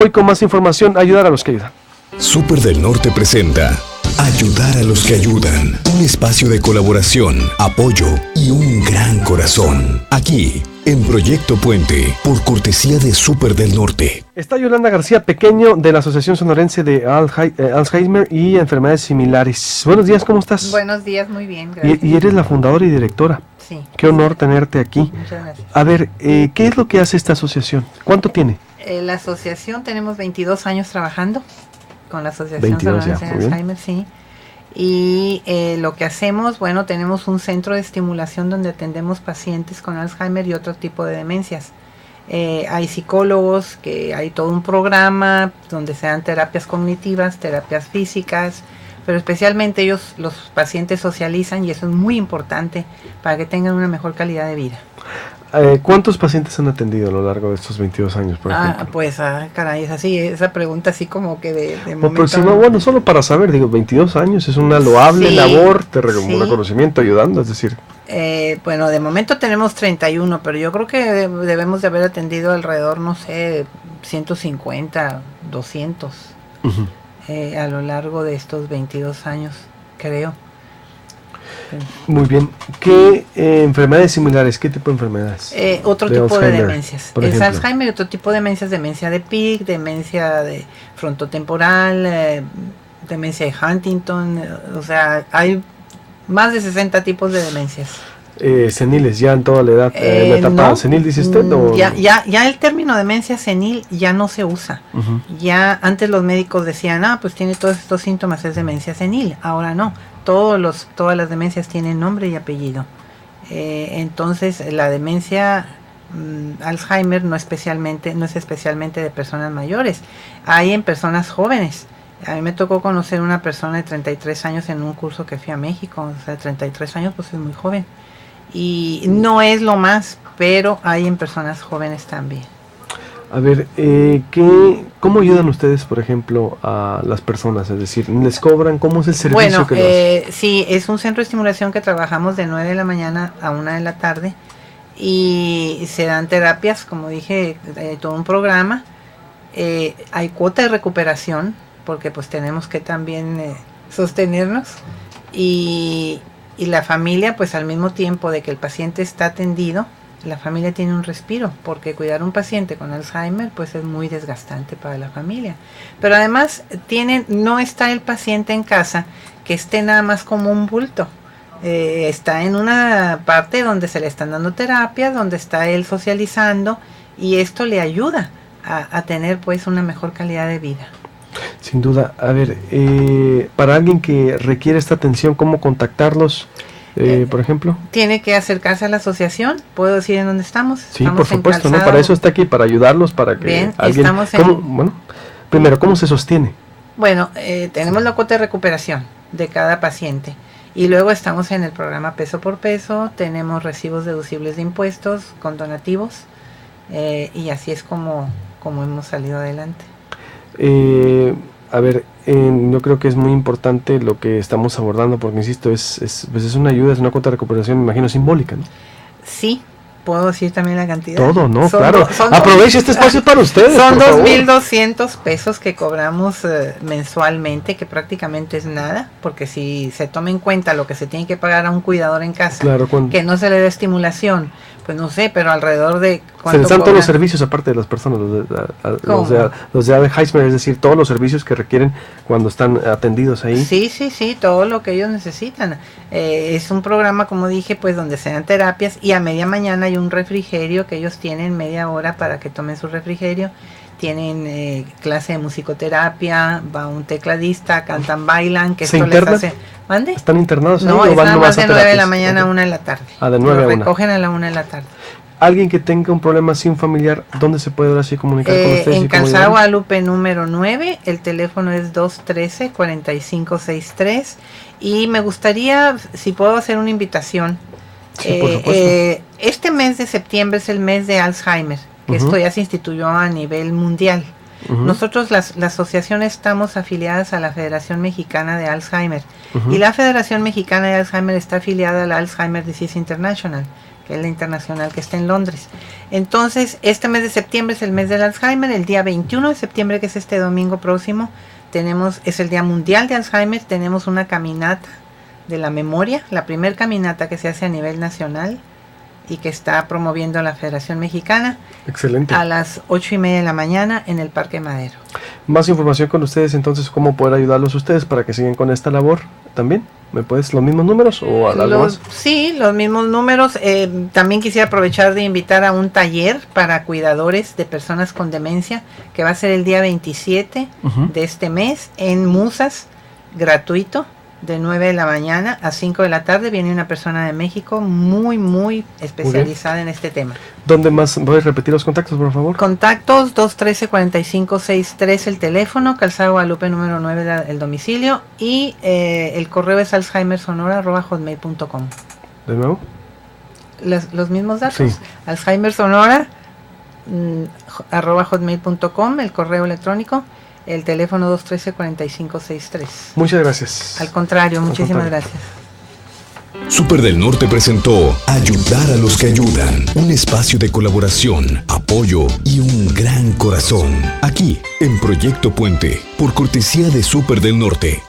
Hoy con más información, ayudar a los que ayudan. Super del Norte presenta Ayudar a los que ayudan, un espacio de colaboración, apoyo y un gran corazón. Aquí, en Proyecto Puente, por cortesía de Super del Norte. Está Yolanda García Pequeño de la Asociación Sonorense de Alzheimer y Enfermedades Similares. Buenos días, ¿cómo estás? Buenos días, muy bien, gracias. Y eres la fundadora y directora. Sí. Qué honor tenerte aquí. Muchas gracias. A ver, ¿qué es lo que hace esta asociación? ¿Cuánto tiene? La asociación, tenemos 22 años trabajando con la Asociación 22 Sonorense de Alzheimer, sí. Y lo que hacemos, bueno, tenemos un centro de estimulación donde atendemos pacientes con Alzheimer y otro tipo de demencias. Hay psicólogos, que hay todo un programa donde se dan terapias cognitivas, terapias físicas, pero especialmente los pacientes socializan y eso es muy importante para que tengan una mejor calidad de vida. ¿Cuántos pacientes han atendido a lo largo de estos 22 años, por ejemplo? Caray, es así, esa pregunta así como que de momento... Bueno, solo para saber, 22 años es una loable labor, un reconocimiento ayudando, es decir... Bueno, de momento tenemos 31, pero yo creo que debemos de haber atendido alrededor, no sé, 150, 200 a lo largo de estos 22 años, creo. Muy bien. ¿Qué enfermedades similares? ¿Qué tipo de enfermedades? Otro tipo de demencias. Es Alzheimer y otro tipo de demencias, demencia de Pick, demencia de frontotemporal, demencia de Huntington, o sea, hay más de 60 tipos de demencias. Seniles, ya en toda la edad, en la etapa senil, dice usted. ¿O? Ya el término demencia senil ya no se usa. Ya antes los médicos decían, pues tiene todos estos síntomas, es demencia senil. Ahora no, todas las demencias tienen nombre y apellido. Entonces la demencia Alzheimer no es especialmente de personas mayores, hay en personas jóvenes. A mí me tocó conocer una persona de 33 años en un curso que fui a México. O sea, 33 años pues es muy joven. Y no es lo más, pero hay en personas jóvenes también. A ver, ¿cómo ayudan ustedes, por ejemplo, a las personas? Es decir, ¿les cobran? ¿Cómo es el servicio que les hacen? Sí, es un centro de estimulación que trabajamos de 9 de la mañana a 1 de la tarde. Y se dan terapias, como dije, todo un programa. Hay cuota de recuperación, porque pues tenemos que también sostenernos. Y la familia, pues al mismo tiempo de que el paciente está atendido, la familia tiene un respiro, porque cuidar a un paciente con Alzheimer pues es muy desgastante para la familia. Pero además no está el paciente en casa que esté nada más como un bulto. Está en una parte donde se le están dando terapias, donde está él socializando, y esto le ayuda a tener pues una mejor calidad de vida. Sin duda. A ver, para alguien que requiere esta atención, ¿cómo contactarlos, por ejemplo? Tiene que acercarse a la asociación. ¿Puedo decir en dónde estamos? Sí, estamos por supuesto, ¿no? Para eso está aquí, para ayudarlos, para que bien, alguien... Primero, ¿cómo se sostiene? Bueno, tenemos la cuota de recuperación de cada paciente. Y luego estamos en el programa peso por peso, tenemos recibos deducibles de impuestos con donativos, y así es como hemos salido adelante. A ver, yo creo que es muy importante lo que estamos abordando, porque insisto, es una ayuda, es una cuota de recuperación, me imagino, simbólica, ¿no? Sí, puedo decir también la cantidad. Todo, ¿no? Claro. Aproveche este espacio para ustedes. Son 2,200 pesos que cobramos mensualmente, que prácticamente es nada, porque si se toma en cuenta lo que se tiene que pagar a un cuidador en casa, claro, que no se le dé estimulación, pues no sé, pero alrededor de... Se les dan todos los servicios aparte de las personas, los de Alzheimer, es decir, todos los servicios que requieren cuando están atendidos ahí. Sí, todo lo que ellos necesitan. Es un programa, como dije, pues donde se dan terapias, y a media mañana hay un refrigerio que ellos tienen media hora para que tomen su refrigerio. Tienen clase de musicoterapia, va un tecladista, cantan, bailan, que esto les hace... ¿Mande? ¿Están internados ahí? No, es nada más de 9 de la terapias? mañana a 1 de la tarde. De 9 a 1. Recogen a la 1 de la tarde. Alguien que tenga un problema así, un familiar, ¿dónde se puede ahora sí comunicar con ustedes? En Calzada Guadalupe número 9, el teléfono es 213-4563. Y me gustaría, si puedo hacer una invitación. Sí, por supuesto. Este mes de septiembre es el mes de Alzheimer, que esto ya se instituyó a nivel mundial. Nosotros, la asociación, estamos afiliadas a la Federación Mexicana de Alzheimer. Y la Federación Mexicana de Alzheimer está afiliada a la Alzheimer Disease International, que es la internacional que está en Londres. Entonces, este mes de septiembre es el mes del Alzheimer. El día 21 de septiembre, que es este domingo próximo, es el Día Mundial de Alzheimer. Tenemos una caminata de la memoria, la primer caminata que se hace a nivel nacional y que está promoviendo la Federación Mexicana. Excelente. A las 8:30 de la mañana en el Parque Madero. Más información con ustedes, entonces, cómo poder ayudarlos ustedes para que sigan con esta labor también. ¿Me puedes los mismos números o algo más? Sí, los mismos números. También quisiera aprovechar de invitar a un taller para cuidadores de personas con demencia, que va a ser el día 27 de este mes en Musas, gratuito, de 9 de la mañana a 5 de la tarde. Viene una persona de México muy especializada en este tema. ¿Dónde más? ¿Puedes repetir los contactos, por favor? Contactos 213-4563 el teléfono, Calzada Guadalupe número 9 el domicilio, y el correo es alzheimersonora@hotmail.com. ¿De nuevo? Los mismos datos. Sí. alzheimersonora@hotmail.com, el correo electrónico. El teléfono 213-4563. Muchas gracias. Al contrario, muchísimas gracias. Super del Norte presentó Ayudar a los que ayudan, un espacio de colaboración, apoyo y un gran corazón. Aquí, en Proyecto Puente, por cortesía de Super del Norte.